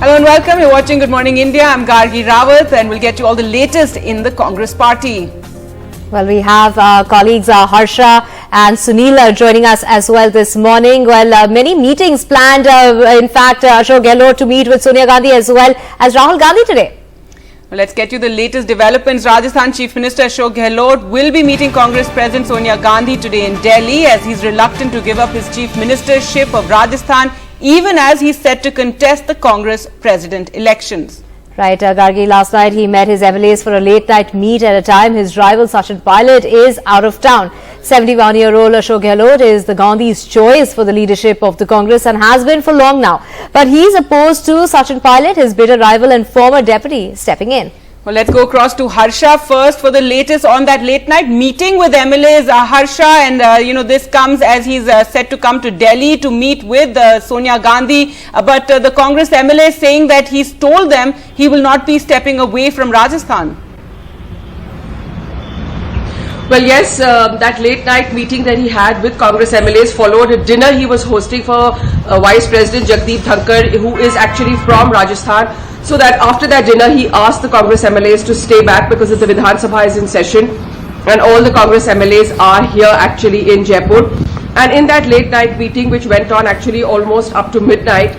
Hello and welcome. You're watching Good Morning India. I'm Gargi Rawat and we'll get you all the latest in the Congress party. Well, we have our colleagues Harsha and Sunil joining us as well this morning. Well, many meetings planned, in fact, Ashok Gehlot to meet with Sonia Gandhi as well as Rahul Gandhi today. Well, let's get you the latest developments. Rajasthan Chief Minister Ashok Gehlot will be meeting Congress President Sonia Gandhi today in Delhi as he's reluctant to give up his Chief Ministership of Rajasthan, even as he's set to contest the Congress President elections. Right, Gargi, last night he met his MLAs for a late-night meet at a time his rival Sachin Pilot is out of town. 71-year-old Ashok Gehlot is the Gandhi's choice for the leadership of the Congress and has been for long now. But he's opposed to Sachin Pilot, his bitter rival and former deputy, stepping in. Well, let's go across to Harsha first for the latest on that late night meeting with MLAs. Harsha, and this comes as he's set to come to Delhi to meet with Sonia Gandhi. But the Congress MLAs saying that he's told them he will not be stepping away from Rajasthan. Well, yes, that late night meeting that he had with Congress MLAs followed a dinner he was hosting for Vice President Jagdeep Dhankar, who is actually from Rajasthan. So that after that dinner, he asked the Congress MLAs to stay back because the Vidhan Sabha is in session and all the Congress MLAs are here actually in Jaipur. And in that late night meeting, which went on actually almost up to midnight,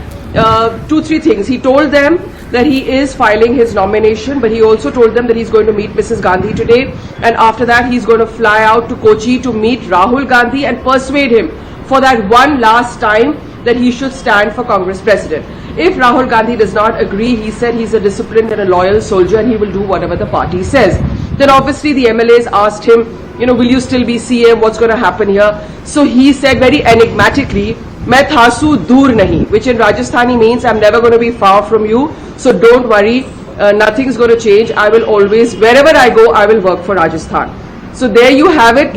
three things. He told them that he is filing his nomination, but he also told them that he's going to meet Mrs. Gandhi today. And after that, he's going to fly out to Kochi to meet Rahul Gandhi and persuade him for that one last time that he should stand for Congress President. If Rahul Gandhi does not agree, he said he's a disciplined and a loyal soldier and he will do whatever the party says. Then obviously the MLAs asked him, will you still be CM? What's going to happen here? So he said very enigmatically, "Main thasu dur nahi," which in Rajasthani means I'm never going to be far from you. So don't worry, nothing's going to change. I will always, wherever I go, I will work for Rajasthan. So there you have it.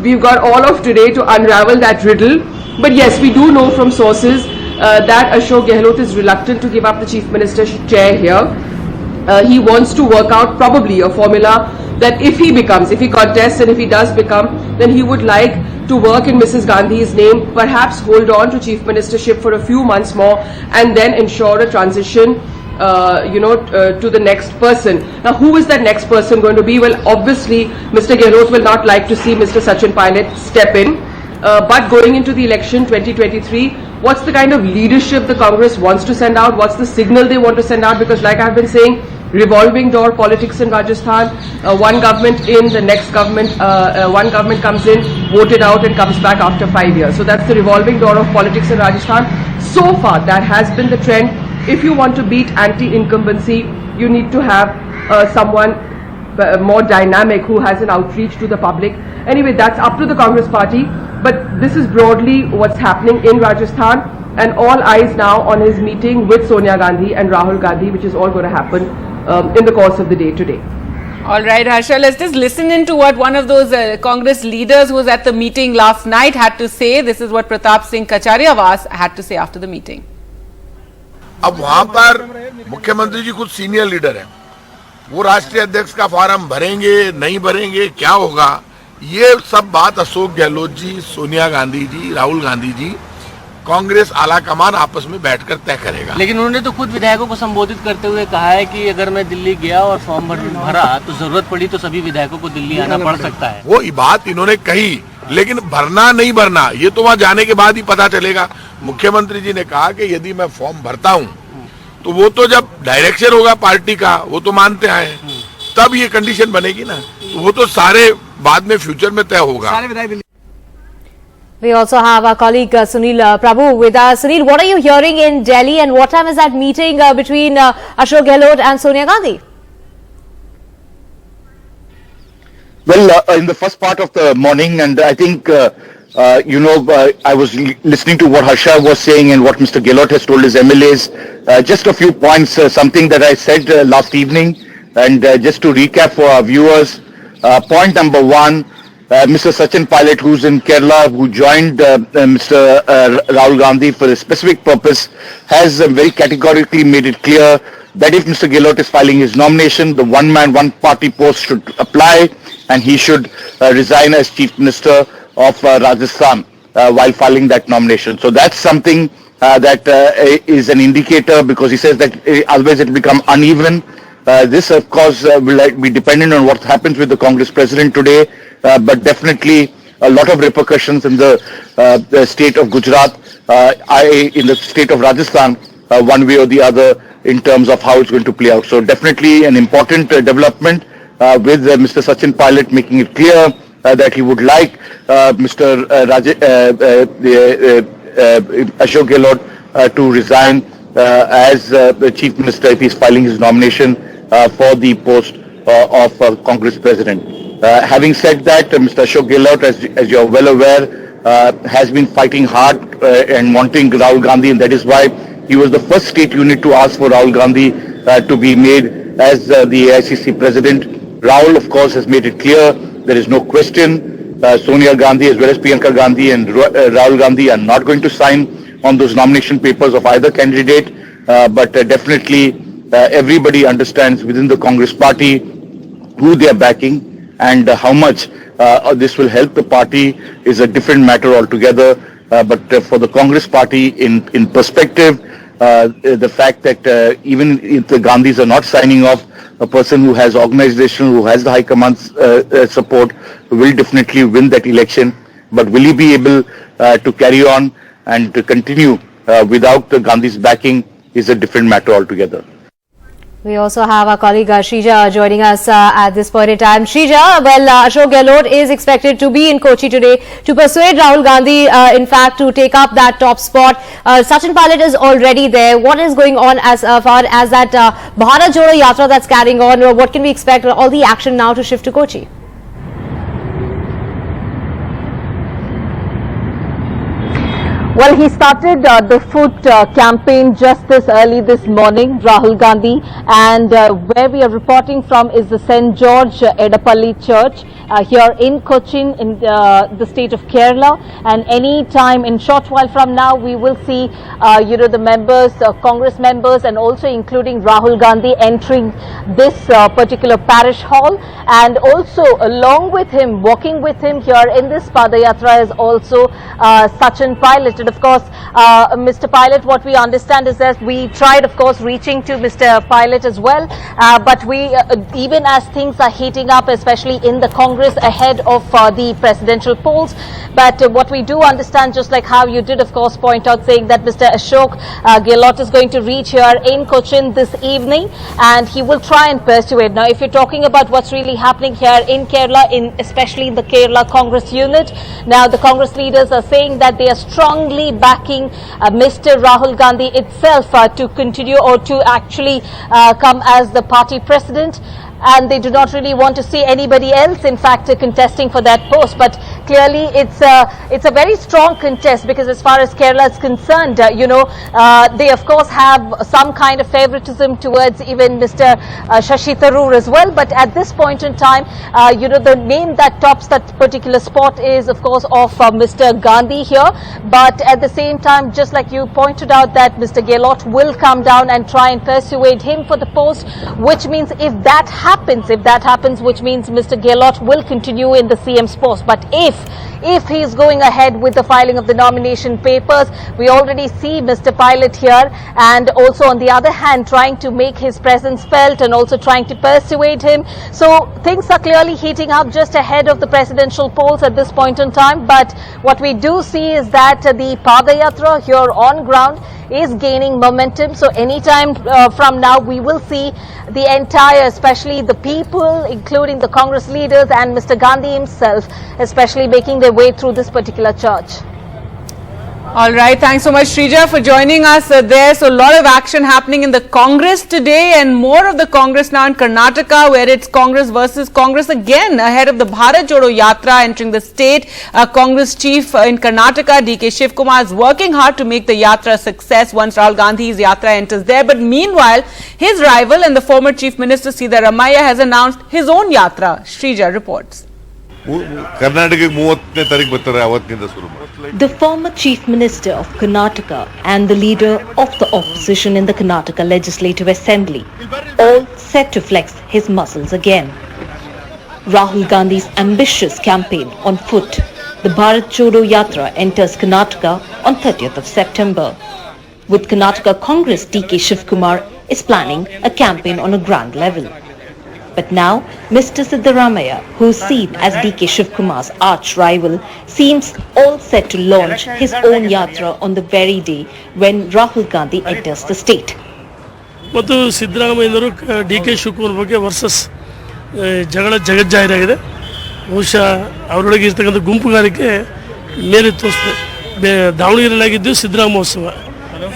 We've got all of today to unravel that riddle. But yes, we do know from sources that Ashok Gehlot is reluctant to give up the Chief Minister's chair here. He wants to work out probably a formula that if he contests and if he does become, then he would like to work in Mrs. Gandhi's name, perhaps hold on to Chief Ministership for a few months more and then ensure a transition to the next person. Now, who is that next person going to be? Well, obviously, Mr. Gehlot will not like to see Mr. Sachin Pilot step in. But going into the election 2023, what's the kind of leadership the Congress wants to send out? What's the signal they want to send out? Because like I've been saying, revolving door politics in Rajasthan, one government in, the next government, one government comes in, voted out and comes back after 5 years. So that's the revolving door of politics in Rajasthan. So far, that has been the trend. If you want to beat anti-incumbency, you need to have someone more dynamic who has an outreach to the public. Anyway, that's up to the Congress party. But this is broadly what's happening in Rajasthan, and all eyes now on his meeting with Sonia Gandhi and Rahul Gandhi, which is all going to happen in the course of the day today. All right, Harsha, let's just listen into what one of those Congress leaders who was at the meeting last night had to say. This is what Pratap Singh Kacharyawaz had to say after the meeting. अब वहां पर मुख्यमंत्री जी खुद senior leader हैं, वो राष्ट्रीय अध्यक्ष का फॉर्म भरेंगे नहीं भरेंगे, क्या होगा, ये सब बात अशोक गहलोत जी, सोनिया गांधी जी, राहुल गांधी जी, कांग्रेस आला कमान आपस में बैठकर तय करेगा। लेकिन उन्होंने तो खुद विधायकों को संबोधित करते हुए कहा है कि अगर मैं दिल्ली गया और फॉर्म भरा तो जरूरत पड़ी तो सभी विधायकों को दिल्ली आना पड़ सकता है। वो बात इन्होंने कही, लेकिन भरना नहीं भरना ये तो वहां जाने के बाद ही पता चलेगा। मुख्यमंत्री जी ने कहा कि यदि मैं फॉर्म भरता हूं तो वो तो जब डायरेक्शन होगा पार्टी का, वो तो मानते आए, तब ये कंडीशन बनेगी ना, तो वो तो सारे बाद में फ्यूचर में तय होगा। We also have our colleague Sunil Prabhu with us. Sunil, what are you hearing in Delhi and what time is that meeting between Ashok Gehlot and Sonia Gandhi? Well, in the first part of the morning, and I think, I was listening to what Harsha was saying and what Mr. Gehlot has told his MLAs. Just a few points, something that I said last evening, and just to recap for our viewers. Point number one, Mr. Sachin Pilot, who's in Kerala, who joined Mr. Rahul Gandhi for a specific purpose, has very categorically made it clear that if Mr. Gehlot is filing his nomination, the one-man, one-party post should apply, and he should resign as Chief Minister of Rajasthan while filing that nomination. So that's something that is an indicator, because he says that otherwise it will become uneven. This, of course, will be dependent on what happens with the Congress president today, but definitely a lot of repercussions in the state of Gujarat, in the state of Rajasthan, one way or the other, in terms of how it's going to play out. So definitely an important development with Mr. Sachin Pilot making it clear that he would like Mr. Ashok Gehlot to resign as the Chief Minister if he's filing his nomination for the post of Congress President. Having said that, Mr. Ashok Gehlot, as you're well aware, has been fighting hard and wanting Rahul Gandhi, and that is why he was the first state unit to ask for Rahul Gandhi to be made as the AICC President. Rahul, of course, has made it clear there is no question. Sonia Gandhi as well as Priyanka Gandhi and Rahul Gandhi are not going to sign on those nomination papers of either candidate, but definitely everybody understands within the Congress party who they are backing, and how much this will help the party is a different matter altogether. But for the Congress party in perspective, the fact that even if the Gandhis are not signing off, a person who has organization, who has the High Command's support, will definitely win that election. But will he be able to carry on and to continue without the Gandhis backing is a different matter altogether. We also have our colleague Shrija joining us at this point in time. Shrija, well, Ashok Gehlot is expected to be in Kochi today to persuade Rahul Gandhi, in fact, to take up that top spot. Sachin Pilot is already there. What is going on as far as that Bharat Jodo Yatra that's carrying on? What can we expect? All the action now to shift to Kochi? Well, he started the foot campaign just this morning, Rahul Gandhi, and where we are reporting from is the St. George Edapalli Church here in Cochin in the state of Kerala. And any time in short while from now, we will see, the members, Congress members, and also including Rahul Gandhi entering this particular parish hall. And also along with him, walking with him here in this Padayatra is also Sachin Pilot. And of course, Mr. Pilot, what we understand is that we tried, of course, reaching to Mr. Pilot as well, but we, even as things are heating up, especially in the Congress ahead of the presidential polls, but what we do understand, just like how you did, of course, point out, saying that Mr. Ashok Gehlot is going to reach here in Cochin this evening, and he will try and persuade. Now, if you're talking about what's really happening here in Kerala, especially in the Kerala Congress unit, now the Congress leaders are saying that they are strongly backing Mr. Rahul Gandhi itself to continue or to actually come as the party president. And they do not really want to see anybody else, in fact, contesting for that post. But clearly, it's a very strong contest, because as far as Kerala is concerned, they of course have some kind of favoritism towards even Mr. Shashi Tharoor as well. But at this point in time, the name that tops that particular spot is, of course, of Mr. Gandhi here. But at the same time, just like you pointed out, that Mr. Gehlot will come down and try and persuade him for the post, which means if that happens, which means Mr. Gehlot will continue in the CM's post. But if he is going ahead with the filing of the nomination papers, we already see Mr. Pilot here, and also on the other hand trying to make his presence felt and also trying to persuade him. So things are clearly heating up just ahead of the presidential polls at this point in time. But what we do see is that the Padayatra here on ground is gaining momentum. So anytime from now, we will see the entire, especially the people, including the Congress leaders and Mr. Gandhi himself, especially making their way through this particular church. All right. Thanks so much, Shrija, for joining us there. So a lot of action happening in the Congress today, and more of the Congress now in Karnataka, where it's Congress versus Congress again ahead of the Bharat Jodo Yatra entering the state. Congress chief in Karnataka, DK Shivkumar, is working hard to make the Yatra a success once Rahul Gandhi's Yatra enters there. But meanwhile, his rival and the former Chief Minister Siddaramaiah has announced his own Yatra. Shrija reports. The former Chief Minister of Karnataka and the leader of the opposition in the Karnataka Legislative Assembly, all set to flex his muscles again. Rahul Gandhi's ambitious campaign on foot. The Bharat Jodo Yatra enters Karnataka on 30th of September. with Karnataka Congress DK Shivkumar is planning a campaign on a grand level. But now, Mr. Siddaramaiah, who is seen as DK Shivkumar's arch rival, seems all set to launch his own yatra on the very day when Rahul Gandhi enters the state. ಮತ್ತು ಸಿದ್ದರಾಮಯ್ಯನವರು D K Shivakumar ಬಗ್ಗೆ versus ಜಗಳ ಜಗಜ್ಜಾಹೀರಾಗಿದೆ. ಬಹುಶಃ ಅವರೊಳಗೆ ಇರ್ತಕ್ಕಂಥ ಗುಂಪುಗಾರಿಕೆ ಮೇಲೆ ತೋರಿಸ್ತದೆ. ದಾವಣಗೆರೆಯಲ್ಲಾಗಿದ್ದು ಸಿದ್ದರಾಮ ಮಹೋತ್ಸವ,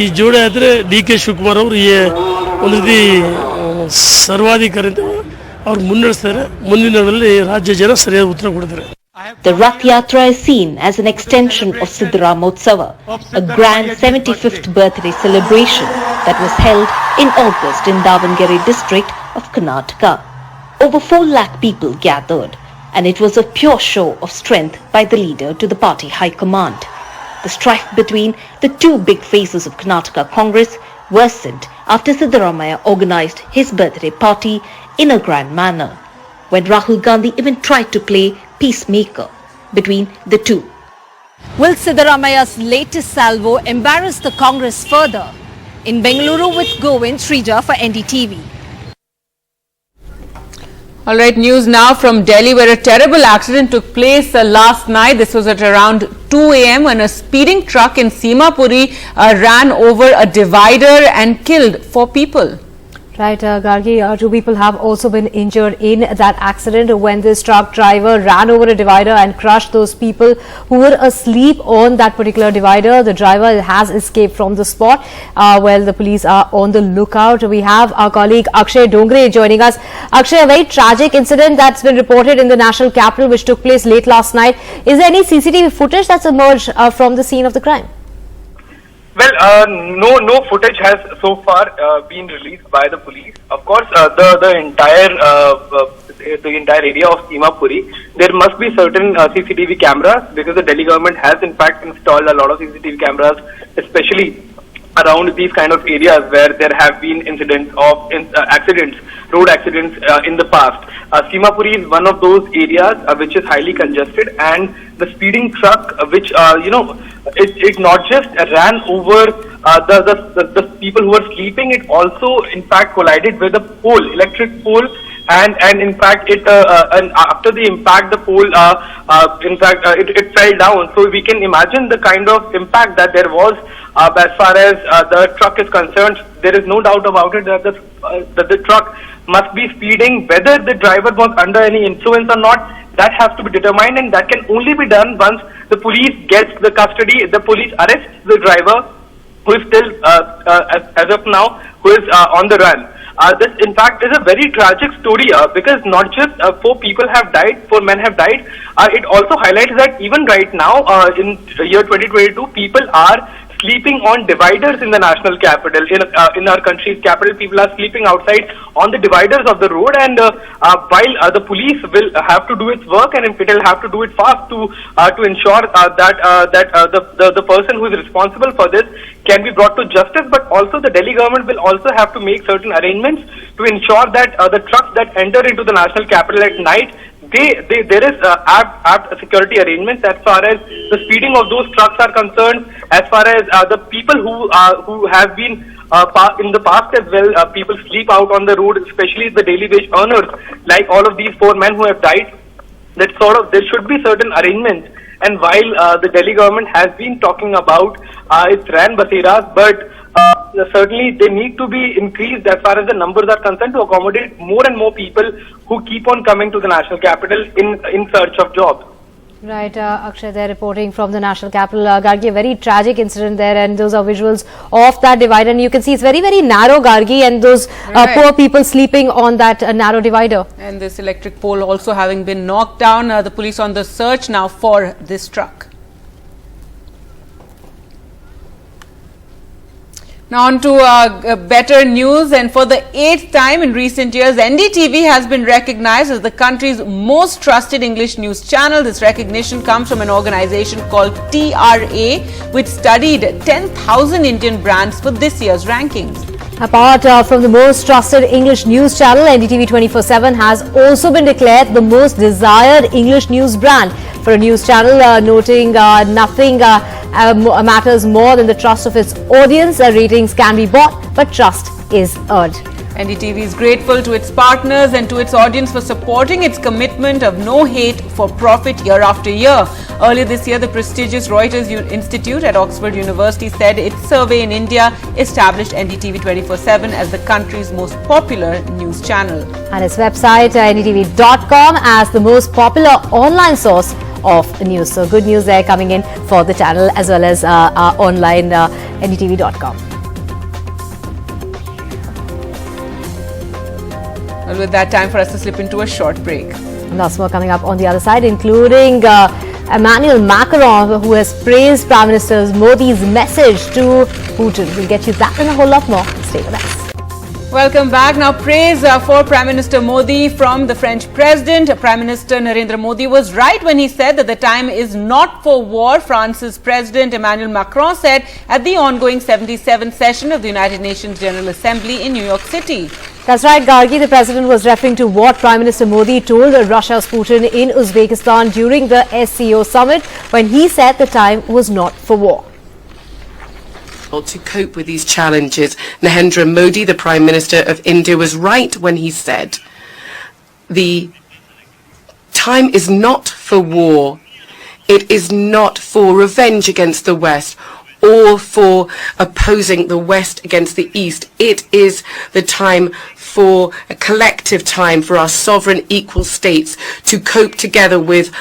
ಈ ಜೋಡಿ ಆದರೆ ಡಿ ಕೆ ಶಿವಕುಮಾರ್ ಅವರು ಒಂದು ರೀತಿ ಸರ್ವಾಧಿಕಾರಿ ಅಂತ ಅವ್ರು ಮುನ್ನಡೆಸ್ತಾರೆ. ಮುಂದಿನ ದಿನಗಳಲ್ಲಿ ರಾಜ್ಯ ಜನ ಸರಿಯಾದ ಉತ್ತರ ಕೊಡ್ತಾರೆ. The Rath Yatra is seen as an extension of Siddharamotsava, a grand 75th birthday celebration that was held in August in Davangere district of Karnataka. Over 4 lakh people gathered, and it was a pure show of strength by the leader to the party high command. The strife between the two big faces of Karnataka Congress worsened after Siddaramaiah organized his birthday party in a grand manner, when Rahul Gandhi even tried to play peacemaker between the two. Will Siddaramaiah's latest salvo embarrass the Congress further? In Bengaluru with Govind Srija for NDTV. All right, news now from Delhi, where a terrible accident took place last night. This was at around 2 a.m. when a speeding truck in Simapuri ran over a divider and killed 4 people. Right, Gargi, 2 people have also been injured in that accident when this truck driver ran over a divider and crushed those people who were asleep on that particular divider. The driver has escaped from the spot. Well, the police are on the lookout. We have our colleague Akshay Dongre joining us. Akshay, a very tragic incident that's been reported in the national capital which took place late last night. Is there any CCTV footage that's emerged from the scene of the crime? Well, no footage has so far been released by the police. Of course, the entire area of Simapuri, there must be certain CCTV cameras, because the Delhi government has in fact installed a lot of CCTV cameras, especially around these kind of areas where there have been incidents of road accidents in the past. Simapuri is one of those areas which is highly congested, and the speeding truck, which it not just ran over the people who were sleeping, it also in fact collided with a pole, electric pole, and in fact and after the impact, the pole it fell down. So we can imagine the kind of impact that there was. As far as the truck is concerned, there is no doubt about it that the truck must be speeding. Whether the driver was under any influence or not, that has to be determined, and that can only be done once the police gets the custody, the police arrests the driver, who is still, as of now, who is on the run. This, in fact, is a very tragic story because not just 4 people have died, 4 men have died. It also highlights that even right now, in year 2022, people are sleeping on dividers in the national capital. In our country's capital, people are sleeping outside on the dividers of the road, and while the police will have to do its work, and it will have to do it fast to ensure that the person who is responsible for this can be brought to justice, but also the Delhi government will also have to make certain arrangements to ensure that the trucks that enter into the national capital at night, there is apt security arrangements as far as the speeding of those trucks are concerned, as far as the people who have been in the past as well, people sleep out on the road, especially the daily wage earners, like all of these 4 men who have died. That there should be certain arrangements. And while the Delhi government has been talking about its RAN baseras, but certainly they need to be increased as far as the numbers are concerned to accommodate more and more people who keep on coming to the national capital in search of jobs. Right, Akshay, they're reporting from the national capital. Gargi, a very tragic incident there, and those are visuals of that divider. And you can see it's very, very narrow, Gargi, and those poor people sleeping on that narrow divider. And this electric pole also having been knocked down. The police on the search now for this truck. Now on to better news, and for the 8th time in recent years, NDTV has been recognized as the country's most trusted English news channel. This recognition comes from an organization called TRA, which studied 10,000 Indian brands for this year's rankings. Apart from the most trusted English news channel, NDTV 24/7 has also been declared the most desired English news brand for a news channel, noting nothing matters more than the trust of its audience. Ratings can be bought, but trust is earned. NDTV is grateful to its partners and to its audience for supporting its commitment of no hate for profit year after year. Earlier this year, the prestigious Reuters Institute at Oxford University said its survey in India established NDTV 24/7 as the country's most popular news channel. And its website, ndtv.com, as the most popular online source of news. So good news there coming in for the channel as well as our online ndtv.com. Well, with that, time for us to slip into a short break. Lots more coming up on the other side, including Emmanuel Macron, who has praised Prime Minister Modi's message to Putin. We'll get you that and a whole lot more. Stay with us. Welcome back. Now, praise for Prime Minister Modi from the French President. Prime Minister Narendra Modi was right when he said that the time is not for war. France's President Emmanuel Macron said at the ongoing 77th session of the United Nations General Assembly in New York City. That's right, Gargi. The President was referring to what Prime Minister Modi told Russia's Putin in Uzbekistan during the SCO summit when he said the time was not for war. To cope with these challenges, Narendra Modi, the Prime Minister of India, was right when he said the time is not for war. It is not for revenge against the West or for opposing the West against the East. It is the time for a collective time for our sovereign equal states to cope together with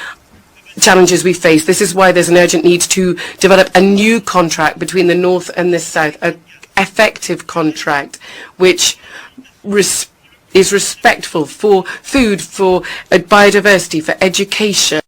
challenges we face. This is why there's an urgent need to develop a new contract between the North and the South, an effective contract which is respectful for food, for biodiversity, for education.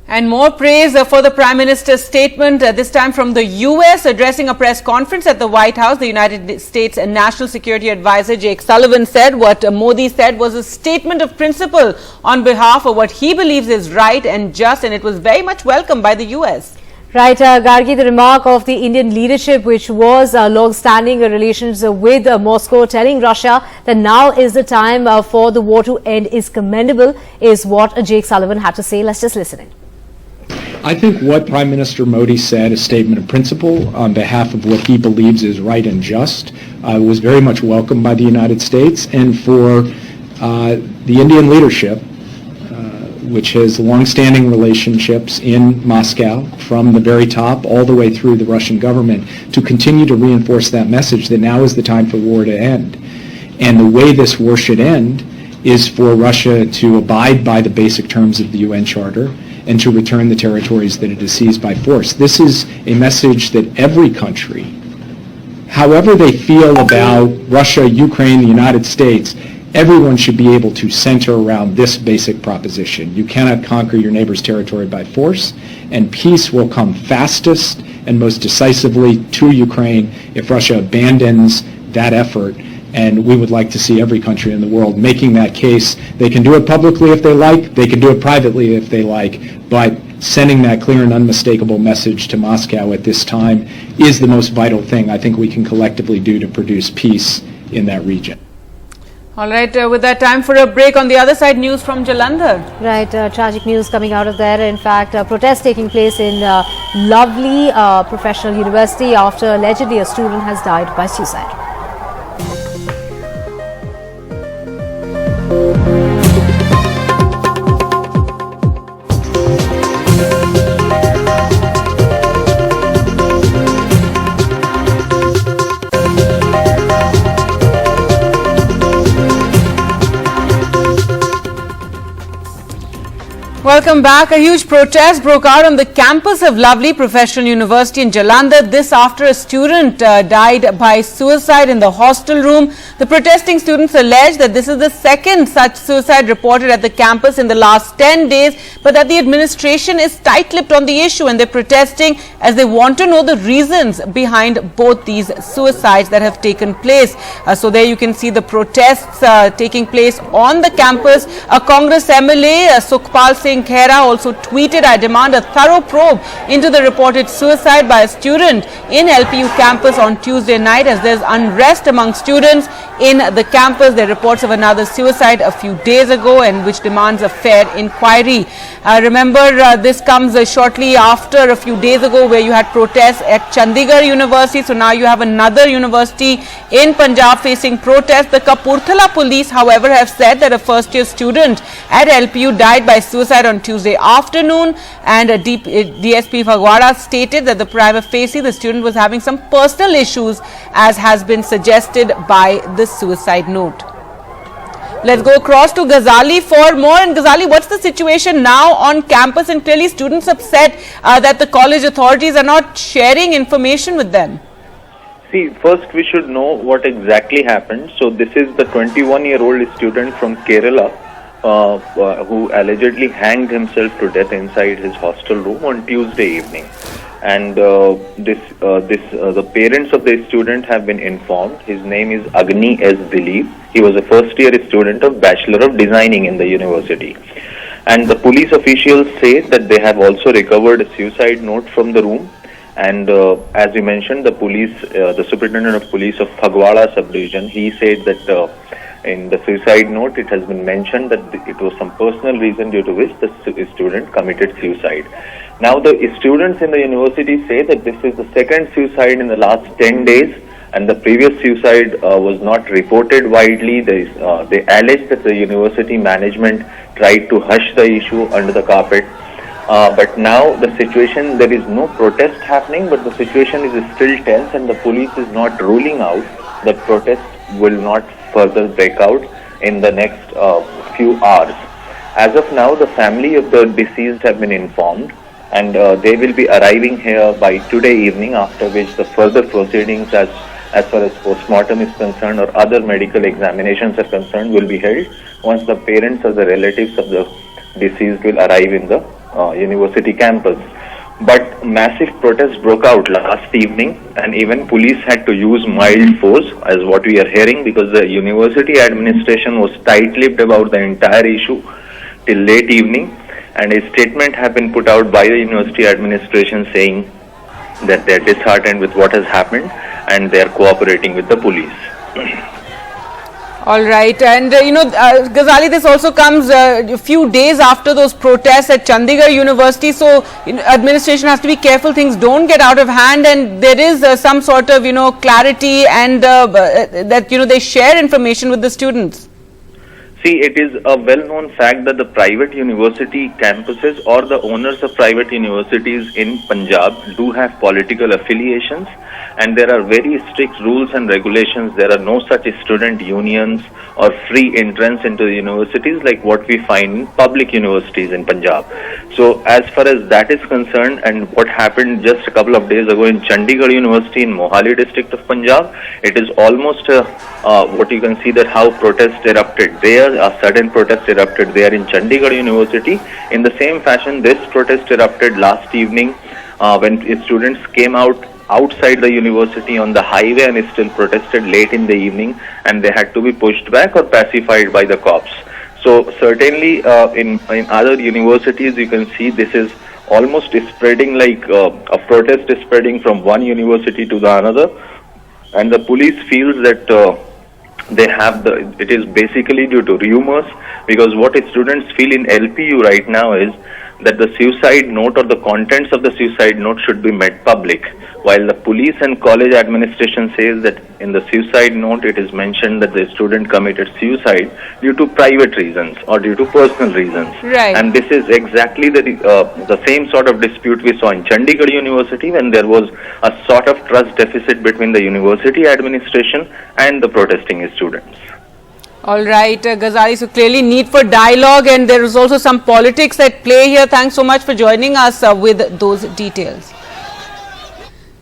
And more praise for the Prime Minister's statement, this time from the US, addressing a press conference at the White House. The United States National Security Advisor Jake Sullivan said what Modi said was a statement of principle on behalf of what he believes is right and just, and it was very much welcomed by the US. Right, Gargi, the remark of the Indian leadership, which was long-standing relations with Moscow, telling Russia that now is the time for the war to end, is commendable, is what Jake Sullivan had to say. Let's just listen in. I think what Prime Minister Modi said, a statement of principle on behalf of what he believes is right and just, was very much welcomed by the United States, and for the Indian leadership, which has long-standing relationships in Moscow from the very top all the way through the Russian government, to continue to reinforce that message that now is the time for war to end. And the way this war should end is for Russia to abide by the basic terms of the UN Charter and to return the territories that it has seized by force. This is a message that every country, however they feel about Russia, Ukraine, the United States, everyone should be able to center around this basic proposition. You cannot conquer your neighbor's territory by force, and peace will come fastest and most decisively to Ukraine if Russia abandons that effort. And we would like to see every country in the world making that case. They can do it publicly if they like, they can do it privately if they like, but sending that clear and unmistakable message to Moscow at this time is the most vital thing I think we can collectively do to produce peace in that region. All right, with that, time for a break. On the other side, news from Jalandhar. Right, tragic news coming out of there. In fact, protests taking place in lovely professional university after allegedly a student has died by suicide. Welcome back. A huge protest broke out on the campus of Lovely Professional University in Jalandhar. This after a student died by suicide in the hostel room. The protesting students allege that this is the second such suicide reported at the campus in the last 10 days, but that the administration is tight-lipped on the issue, and they're protesting as they want to know the reasons behind both these suicides that have taken place. So there you can see the protests taking place on the campus. A Congress MLA, Sukhpal Singh Khera also tweeted, "I demand a thorough probe into the reported suicide by a student in LPU campus on Tuesday night as there's unrest among students in the campus. There are reports of another suicide a few days ago and which demands a fair inquiry." Remember, this comes shortly after a few days ago where you had protests at Chandigarh University. So now you have another university in Punjab facing protests. The Kapurthala police, however, have said that a first-year student at LPU died by suicide on Tuesday afternoon, and DSP Phagwara stated that the prima facie the student was having some personal issues, as has been suggested by the suicide note. Let's go across to Ghazali for more. And Ghazali, what's the situation now on campus? And clearly students upset that the college authorities are not sharing information with them. See, first we should know what exactly happened. So this is the 21-year-old student from Kerala who allegedly hanged himself to death inside his hostel room on Tuesday evening. And the parents of the student have been informed. His name is Agni S. Dilip. He was a first-year student of Bachelor of Designing in the university. And the police officials say that they have also recovered a suicide note from the room. And as you mentioned, the superintendent of police of Phagwara subdivision, he said that in the suicide note, it has been mentioned that it was some personal reason due to which the student committed suicide. Now, the students in the university say that this is the second suicide in the last 10 days, and the previous suicide was not reported widely. They allege that the university management tried to hush the issue under the carpet. But now the situation, there is no protest happening, but the situation is still tense, and the police is not ruling out that protest will not further break out in the next few hours. As of now, the family of the deceased have been informed, and they will be arriving here by today evening, after which the further proceedings as far as post-mortem is concerned or other medical examinations are concerned will be held once the parents or the relatives of the deceased will arrive in the university campus. But massive protests broke out last evening, and even police had to use mild force, as what we are hearing, because the university administration was tight-lipped about the entire issue till late evening, and a statement have been put out by the university administration saying that they are disheartened with what has happened and they are cooperating with the police. All right, and Ghazali, this also comes a few days after those protests at Chandigarh University, so administration has to be careful things don't get out of hand, and there is some sort of clarity and that they share information with the students. See, it is a well-known fact that the private university campuses or the owners of private universities in Punjab do have political affiliations, and there are very strict rules and regulations. There are no such student unions or free entrance into the universities like what we find in public universities in Punjab. So as far as that is concerned, and what happened just a couple of days ago in Chandigarh University in Mohali district of Punjab, it is almost what you can see that how protests erupted there. A sudden protest erupted there in Chandigarh University. In the same fashion, this protest erupted last evening when students came outside the university on the highway and still protested late in the evening, and they had to be pushed back or pacified by the cops. So certainly in other universities you can see this is almost spreading like a protest is spreading from one university to the another, and the police feels that it is basically due to rumors, because what students feel in LPU right now is that the suicide note or the contents of the suicide note should be made public, while the police and college administration says that in the suicide note it is mentioned that the student committed suicide due to private reasons or due to personal reasons. Right. And this is exactly the same sort of dispute we saw in Chandigarh University, when there was a sort of trust deficit between the university administration and the protesting students. All right, Ghazali, so clearly need for dialogue, and there is also some politics at play here. Thanks so much for joining us with those details.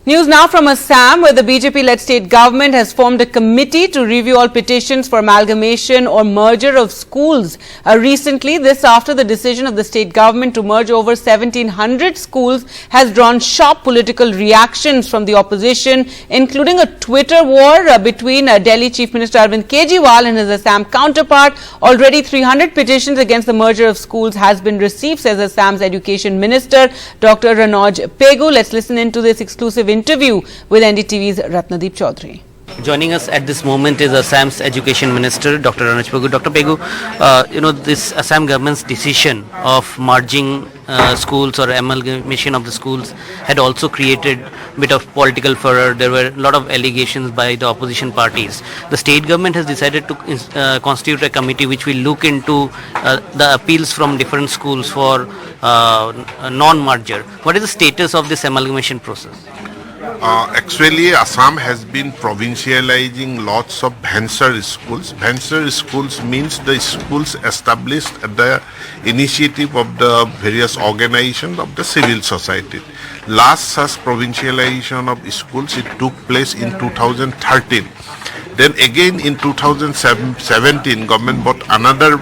News now from Assam, where the BJP-led state government has formed a committee to review all petitions for amalgamation or merger of schools. Recently, this after the decision of the state government to merge over 1,700 schools has drawn sharp political reactions from the opposition, including a Twitter war between Delhi Chief Minister Arvind Kejriwal and his Assam counterpart. Already 300 petitions against the merger of schools has been received, says Assam's Education Minister, Dr. Ranoj Pegu. Let's listen into this exclusive interview with NDTV's Ratnadeep Chaudhary. Joining us at this moment is Assam's Education Minister, Dr. Ranoj Pegu. Dr. Pegu, this Assam government's decision of merging schools or amalgamation of the schools had also created a bit of political furor. There were a lot of allegations by the opposition parties. The state government has decided to constitute a committee which will look into the appeals from different schools for non-merger. What is the status of this amalgamation process? Actually, Assam has been provincializing lots of Bhansar schools. Bhansar schools means the schools established at the initiative of the various organizations of the civil society. Last such provincialization of schools, it took place in 2013. Then again in 2017, government brought another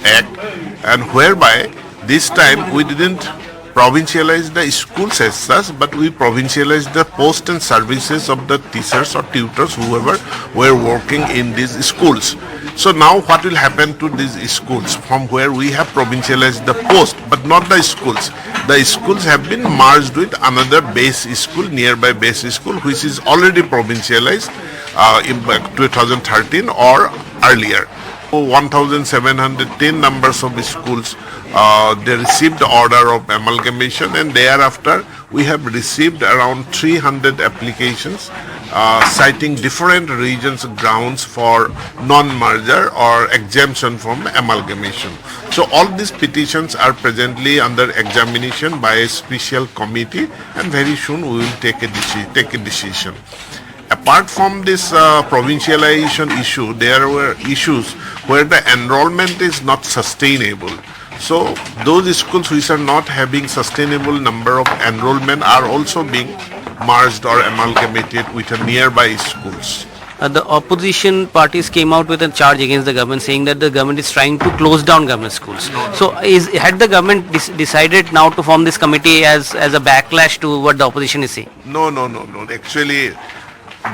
act, and whereby this time we didn't provincialize the schools as such, but we provincialized the post and services of the teachers or tutors, whoever were working in these schools. So now what will happen to these schools from where we have provincialized the post, but not the schools? The schools have been merged with another base school, nearby base school, which is already provincialized in 2013 or earlier. 1,710 numbers of schools, they received the order of amalgamation, and thereafter we have received around 300 applications citing different regions grounds for non-merger or exemption from amalgamation. So all these petitions are presently under examination by a special committee, and very soon we will take a decision. Apart from this provincialization issue, there were issues where the enrollment is not sustainable. So those schools which are not having sustainable number of enrollment are also being merged or amalgamated with nearby schools. The opposition parties came out with a charge against the government, saying that the government is trying to close down government schools. So had the government decided now to form this committee as a backlash to what the opposition is saying? No. Actually,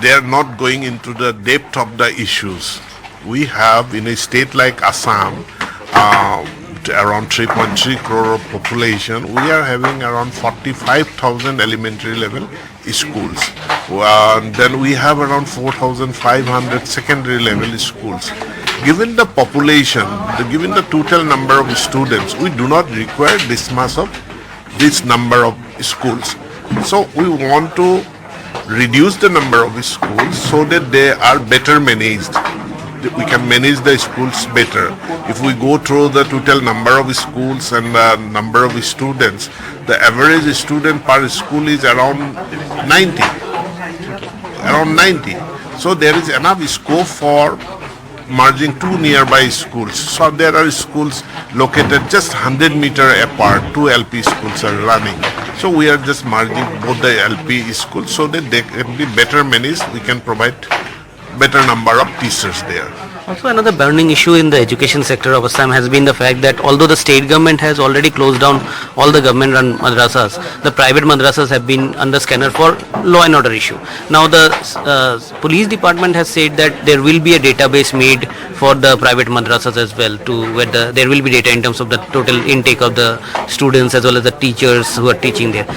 they are not going into the depth of the issues. We have in a state like Assam, around 3.3 crore of population, we are having around 45,000 elementary level schools. Then we have around 4,500 secondary level schools. Given the population, given the total number of students, we do not require this number of schools. So we want to reduce the number of schools so that they are better managed. We can manage the schools better. If we go through the total number of schools and the number of students, the average student per school is around 90. So there is enough scope for merging two nearby schools. So there are schools located just 100 meters apart. Two LP schools are running. So we are just merging both the LP schools so that they can be better managed. We can provide better number of teachers there. Also, another burning issue in the education sector of Assam has been the fact that although the state government has already closed down all the government-run madrasas, the private madrasas have been under scanner for law and order issue. Now the police department has said that there will be a database made for the private madrasas as well, to where there will be data in terms of the total intake of the students as well as the teachers who are teaching there.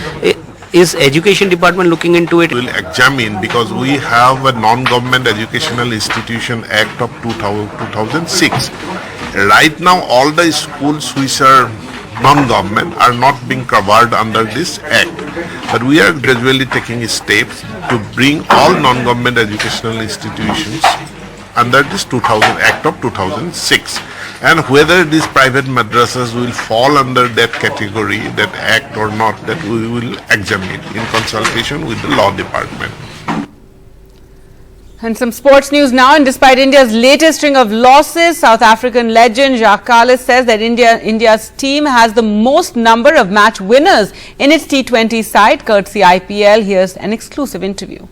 Is education department looking into it? We will examine, because we have a non-government educational institution act of 2006. Right now all the schools which are non-government are not being covered under this act. But we are gradually taking steps to bring all non-government educational institutions under this Act of 2006. And whether these private madrasas will fall under that category, that act or not, that we will examine in consultation with the law department. And some sports news now. And despite India's latest string of losses, South African legend Jacques Gehlot says that India's team has the most number of match winners in its T20 side, courtesy IPL. Here's an exclusive interview.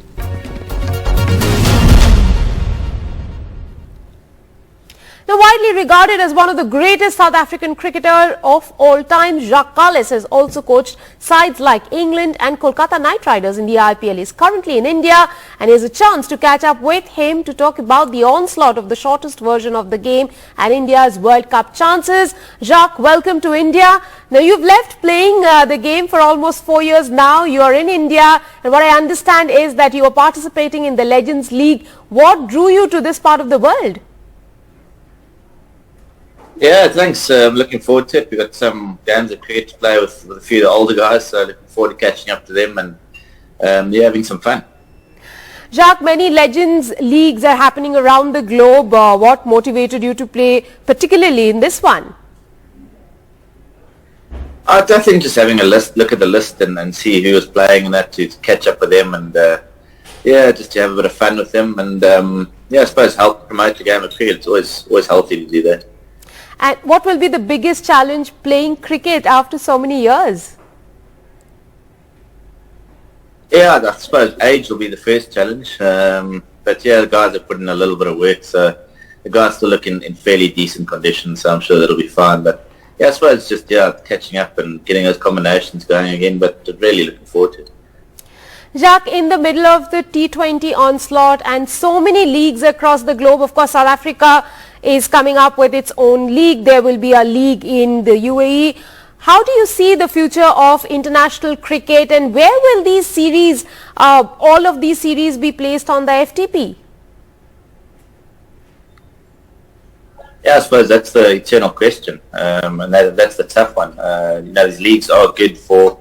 Now, widely regarded as one of the greatest South African cricketers of all time, Jacques Gehlot has also coached sides like England and Kolkata Knight Riders in the IPL. He is currently in India and he has a chance to catch up with him to talk about the onslaught of the shortest version of the game and India's World Cup chances. Jacques, welcome to India. Now, you've left playing the game for almost 4 years now. You are in India and what I understand is that you are participating in the Legends League. What drew you to this part of the world? Yeah, thanks. I'm looking forward to it. We've got some games of cricket to play with a few of the older guys, so looking forward to catching up to them and having some fun. Jacques, many Legends Leagues are happening around the globe. What motivated you to play particularly in this one? I think just having a look at the list and see who was playing and that to catch up with them and just to have a bit of fun with them and I suppose help promote the game of cricket. It's always healthy to do that. And what will be the biggest challenge playing cricket after so many years? Yeah, I suppose age will be the first challenge. But yeah, the guys have put in a little bit of work, so the guys still look in fairly decent condition, so I'm sure that'll be fine. But yeah, I suppose just catching up and getting those combinations going again, but really looking forward to it. Jacques, in the middle of the T20 onslaught and so many leagues across the globe, of course, South Africa is coming up with its own league. There will be a league in the UAE. How do you see the future of international cricket and where will these series, all of these series be placed on the FTP? Yeah, I suppose that's the eternal question, and that's the tough one. These leagues are good for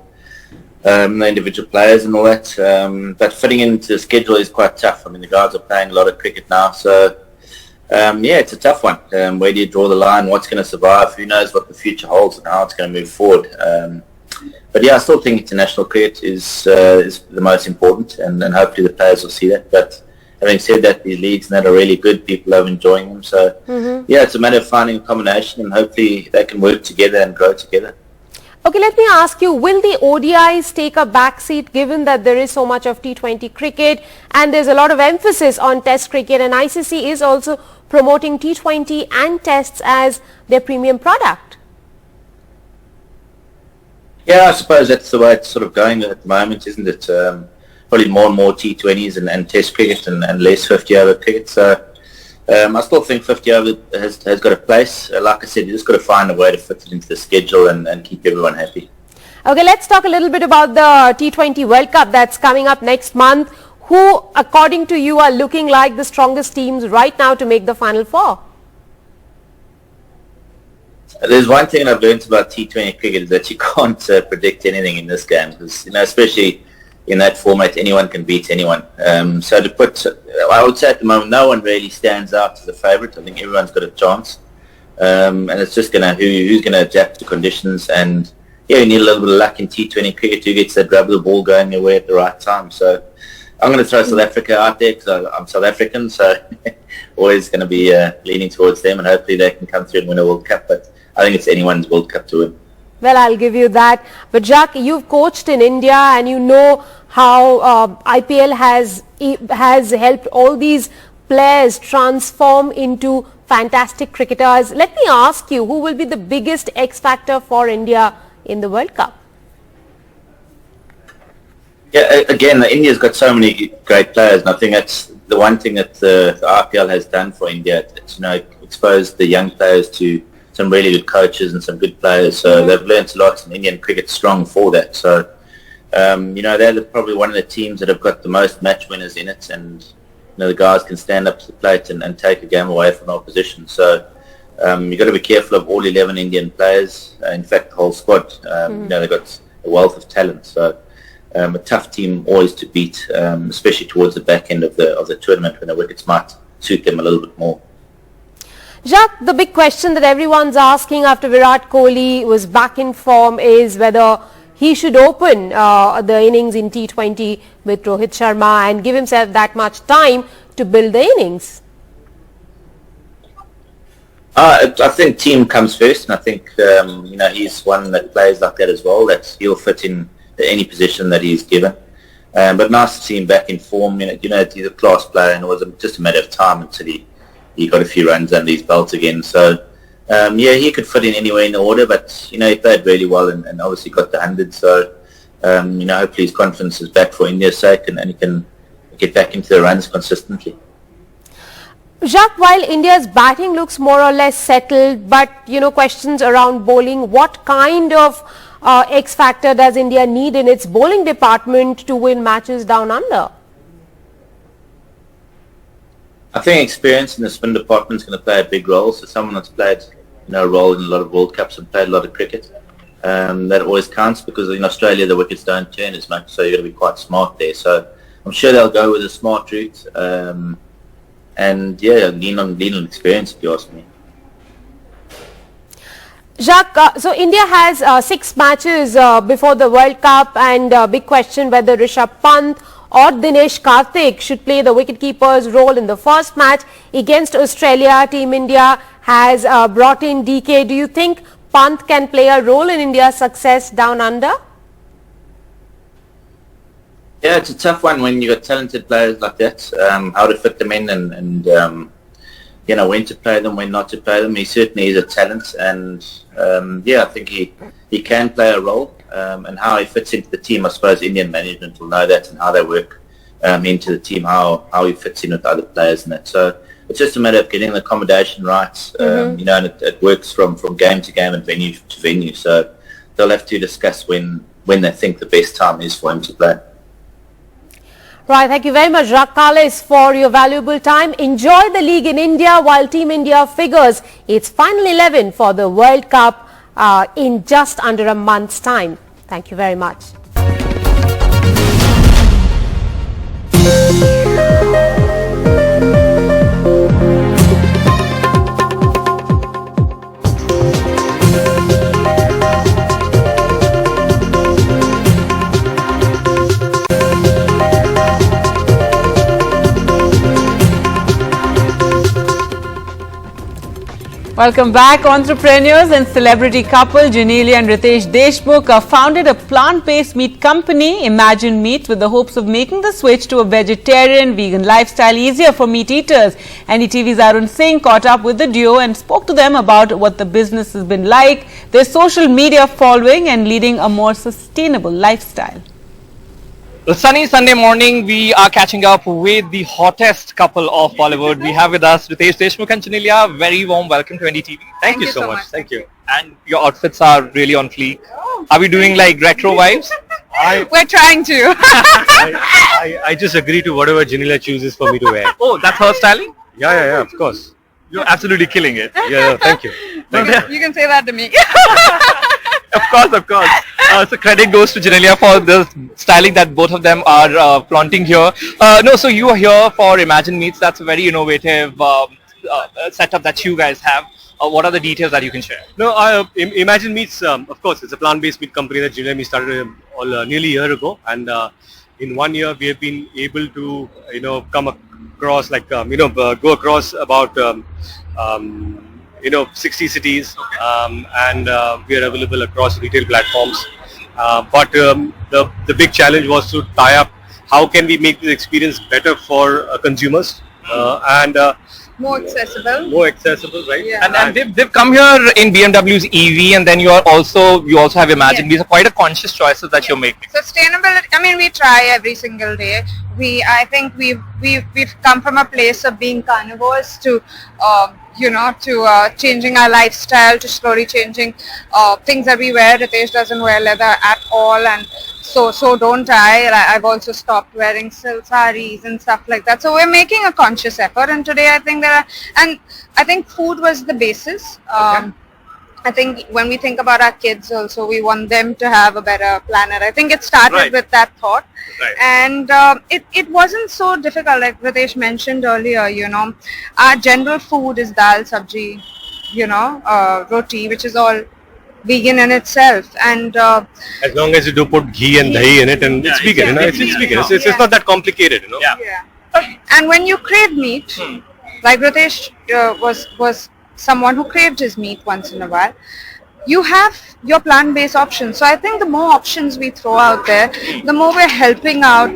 the individual players and all that, but fitting into the schedule is quite tough. I mean, the guys are playing a lot of cricket now, so it's a tough one. Where do you draw the line? What's going to survive? Who knows what the future holds and how it's going to move forward? But yeah, I still think international cricket is the most important, and hopefully the players will see that. But having said that, these leagues that are really good, people are enjoying them. So yeah, it's a matter of finding a combination, and hopefully they can work together and grow together. Okay, let me ask you, will the ODIs take a backseat given that there is so much of T20 cricket and there's a lot of emphasis on Test cricket, and ICC is also promoting T20 and Tests as their premium product? Yeah, I suppose that's the way it's sort of going at the moment, isn't it? Probably more and more T20s and Test cricket and less 50-over cricket. So I still think 50 over has got a place. Like I said, you just got to find a way to fit it into the schedule and keep everyone happy. Okay, let's talk a little bit about the T20 World Cup that's coming up next month. Who, according to you, are looking like the strongest teams right now to make the Final Four? There's one thing I've learned about T20 cricket is that you can't predict anything in this game because, especially in that format, anyone can beat anyone. So I would say at the moment, no one really stands out as a favourite. I think everyone's got a chance, and it's just who's going to adapt to conditions. And yeah, you need a little bit of luck in T20 cricket. Who gets that rubber ball going away at the right time? So I'm going to throw South Africa out there because I'm South African, so always going to be leaning towards them, and hopefully they can come through and win a World Cup. But I think it's anyone's World Cup to win. Well, I'll give you that. But Jacques, you've coached in India and you know how IPL has helped all these players transform into fantastic cricketers. Let me ask you, who will be the biggest X factor for India in the World Cup? Yeah, again, India's got so many great players, and I think that's the one thing that the IPL has done for India. It's exposed the young players to some really good coaches and some good players. So they've learnt a lot, and Indian cricket's strong for that. So they're probably one of the teams that have got the most match winners in it, and the guys can stand up to the plate and take a game away from the opposition. So you've got to be careful of all 11 Indian players. In fact, the whole squad. They've got a wealth of talent. So a tough team always to beat, especially towards the back end of the tournament when the wickets might suit them a little bit more. Jacques, the big question that everyone's asking after Virat Kohli was back in form is whether he should open the innings in T20 with Rohit Sharma and give himself that much time to build the innings? I think team comes first, and I think he's one that plays like that as well. That he'll fit in any position that he's given. But nice to see him back in form. He's a class player, and it was just a matter of time until he got a few runs under his belt again. So he could fit in anywhere in the order, but he played really well and obviously got the 100. So hopefully his confidence is back for India's sake, and he can get back into the runs consistently. Jacques, while India's batting looks more or less settled, but questions around bowling, what kind of X factor does India need in its bowling department to win matches down under? I think experience in the spin department is going to play a big role. So someone that's played a role in a lot of World Cups and played a lot of cricket, that always counts, because in Australia the wickets don't turn as much, so you've got to be quite smart there. So I'm sure they'll go with a smart route. And lean on experience, if you ask me. Jacques, so India has 6 matches before the World Cup, and big question whether Rishabh Pant or Dinesh Karthik should play the wicketkeeper's role in the first match against Australia. Team India has brought in DK. Do you think Pant can play a role in India's success down under? Yeah, it's a tough one when you've got talented players like that, how to fit them in and when to play them, when not to play them. He certainly is a talent, and I think he can play a role, and how he fits into the team, I suppose Indian management will know that, and how they work into the team, how he fits in with other players and that. So it's just a matter of getting the accommodation right, and it works from game to game and venue to venue. So they'll have to discuss when they think the best time is for him to play. Right, thank you very much, Jacques Gehlot, for your valuable time. Enjoy the league in India while Team India figures its final 11 for the World Cup in just under a month's time. Thank you very much. Welcome back. Entrepreneurs and celebrity couple Janelia and Ritesh Deshmukh founded a plant-based meat company, Imagine Meats, with the hopes of making the switch to a vegetarian, vegan lifestyle easier for meat eaters. NDTV's Arun Singh caught up with the duo and spoke to them about what the business has been like, their social media following, and leading a more sustainable lifestyle. A sunny Sunday morning, we are catching up with the hottest couple of Bollywood. We have with us Ritesh Deshmukh and Janelia. Very warm welcome to NDTV. Thank you so much. Thank you. And your outfits are really on fleek. Are we doing like retro vibes? We're trying to. I just agree to whatever Janelia chooses for me to wear. Oh, that's her styling? Yeah, of course. You're absolutely killing it. Yeah, thank you. You can say that to me. Of course. So credit goes to Janelia for the styling that both of them are flaunting here. So you are here for Imagine Meats. That's a very innovative setup that you guys have. What are the details that you can share? No, Imagine Meats, of course, it's a plant-based meat company that Janelia and me started nearly a year ago. And in 1 year, we have been able to, come across, go across about 60 cities, and we are available across retail platforms. But the big challenge was to tie up how can we make this experience better for consumers and more accessible. More accessible, right? Yeah. And they've come here in BMW's EV, and then you also have Imagine. These are quite a conscious choices that you're making. Sustainability. I mean, we try every single day. I think we've come from a place of being carnivores to changing our lifestyle, to slowly changing things that we wear. Ritesh doesn't wear leather at all, and so don't I. I've also stopped wearing silk sarees and stuff like that. So we're making a conscious effort, and today I think food was the basis. I think when we think about our kids also, we want them to have a better planet. I think it started with that thought. Right. And it wasn't so difficult, like Ritesh mentioned earlier, our general food is dal, sabji, roti, which is all vegan in itself. And as long as you do put ghee and dahi in it, and it's vegan, it's vegan. It's not that complicated, Yeah. And when you crave meat, like Ritesh was someone who craved his meat once in a while, you have your plant-based options. So I think the more options we throw out there, the more we're helping out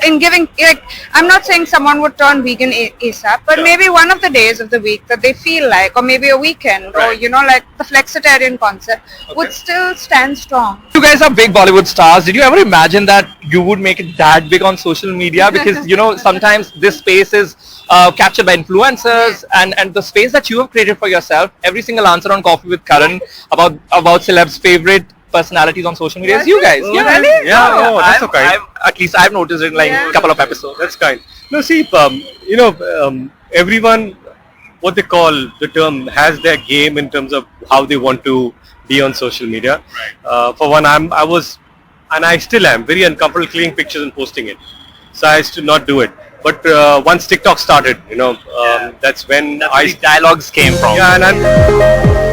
in giving, like, I'm not saying someone would turn vegan ASAP, but maybe one of the days of the week that they feel like, or maybe a weekend, or, you know, like the flexitarian concept would still stand strong. You guys are big Bollywood stars. Did you ever imagine that you would make it that big on social media? Because, you know, sometimes this space is captured by influencers, and the space that you have created for yourself, every single answer on Coffee with Karan about celebs' favorite personalities on social media is you guys. Yeah, really? Yeah, Oh, that's okay. At least I've noticed it in like a couple of episodes. That's kind. No, see, you know, everyone, what they call the term, has their game in terms of how they want to be on social media. For one, I was, and I still am, very uncomfortable clicking pictures and posting it. So I used to not do it. But once TikTok started, you know, that's when These dialogues came from. Yeah, and